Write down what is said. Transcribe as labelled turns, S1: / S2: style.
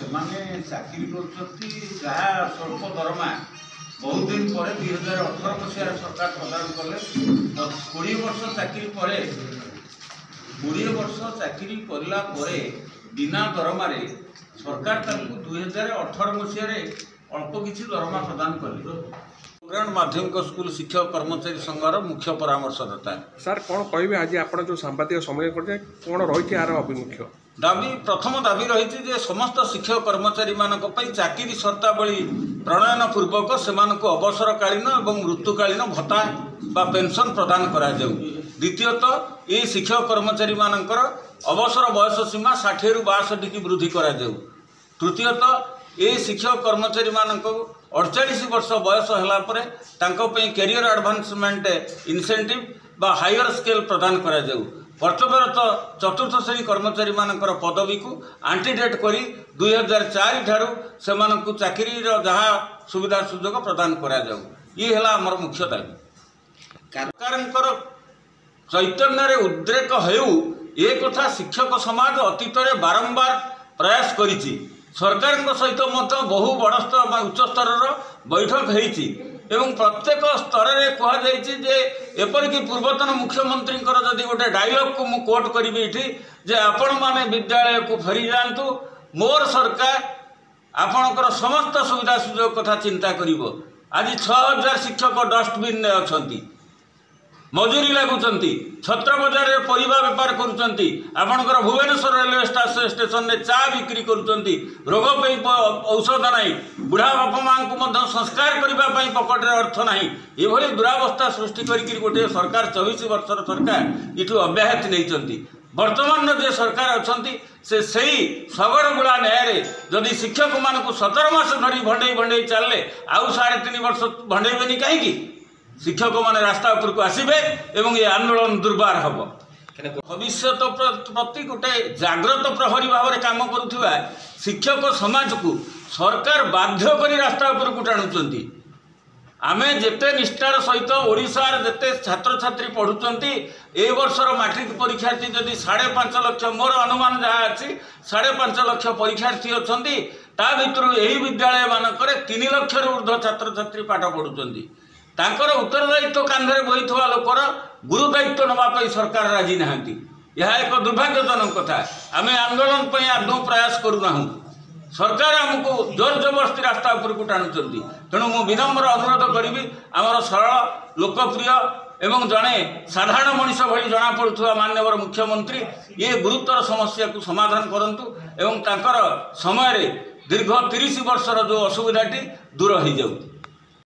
S1: से चाकरी कर स्वल्प दरमा बहुत दिन पर 2018 मसीह सरकार प्रदान कले 20 वर्ष चाकरी पर 20 वर्ष चाकरी करला परे बिना दरमारे सरकार 2018 मसीह अल्प किसी दरमा प्रदान कले। माध्यमिक स्कूल शिक्षक कर्मचारी संघर मुख्य परामर्शदाता
S2: सर कौन कहे आज आप जो सांबादिक समय करते कौन रही यार अभिमुख्य
S1: दाबी प्रथम दाबी रही समस्त शिक्षक कर्मचारी मानक चाकरी शर्तावली प्रणयन पूर्वक से अवसरकालीन और मृत्युकालीन भत्ता बा पेंशन प्रदान करा जाऊ। द्वितीयतः ये शिक्षक कर्मचारी मानकर अवसर बयस सीमा 60 ରୁ 62 की वृद्धि करा जाऊ। तृतीयतः ये शिक्षक कर्मचारी मानक 48 वर्ष बयस है कैरियर एडवांसमेंट इंसेंटिव बा हायर स्केल प्रदान करा जाऊ। कर्तव्यरत चतुर्थ श्रेणी कर्मचारी मानकर पदवी को आंटीडेट करी 2004 ठारू से चाकरी जहाँ सुविधा सुजोग प्रदान करा जाऊ। ये है आमर मुख्य दाबी। सरकार चैतन्य उद्रेक हेउ ए कथा शिक्षक समाज अतीत में बारंबार प्रयास करिछि। सरकार सहित बहु बड़ स्तर उच्च स्तर बैठक होती एवं प्रत्येक स्तर में कहुई एपरिक पूर्वतन मुख्यमंत्री जदि गोटे डायलॉग को मु कोट करी जे आपण माने विद्यालय को फेरी जातु मोर सरकार आपणकर समस्त सुविधा सुजोग कथा चिंता करिवो। आज 6000 शिक्षक डस्टबिन अच्छा मजूरी लगुंट छत्र बजार में परिवा बेपार करपणकर भुवनेश्वर रेलवे स्टेशन में चा बिक्री कर रोग औषध ना बुढ़ा बापा माँ को संस्कार करने पकेट अर्थ ना ये दुरावस्था सृष्टि कर गोटे सरकार 24 वर्षर सरकार इठू अब्याहति नहीं। वर्तमान जे सरकार अच्छा से शगड़गुड़ा न्याय जदि शिक्षक मानक 17 मास धरी भंडे भंडे चलले आउ 3.5 वर्ष भंडेबेनी कहीं शिक्षक माने रास्ता उपरको आसबे एवं ये आंदोलन दुर्बार हम। भविष्य प्रति गोटे जाग्रत प्रहरी भाव में काम करुवा शिक्षक समाज को सरकार बाध्य करी रास्ता उपरको टाणुचंती। आमे जेते निष्ठार सहित ओडिशार जेते छात्र छात्री पढ़ुचंती ए वर्षर मैट्रिक परीक्षार्थी जदि 5.5 लाख मोर अनुमान जहाँ अच्छी 5.5 लाख परीक्षार्थी अच्छा ता भितर यही विद्यालय मानक 3 लाख ऊर्ध्व छात्र छात्री पाठ पढ़ुचंती। तांकर उत्तरदायित्व कांधे बोई लोकर गुरु दायित्व नापी सरकार राजी ना। यह एक दुर्भाग्यजनक कथा। आम आंदोलन पर आदौ प्रयास करूना सरकार आमको जोर जबरदस्ती रास्ता उपरको टाणुचंती। तेणु मु विनम्र अनुरोध करी आमर सरल लोकप्रिय एवं जड़े साधारण मनीष भली जना पड़ुवा माननीय मुख्यमंत्री ये गुरुतर समस्या को समाधान करंतु एवं तांकर समय दीर्घ 30 वर्षर जो असुविधाटी दूर हो जाऊ।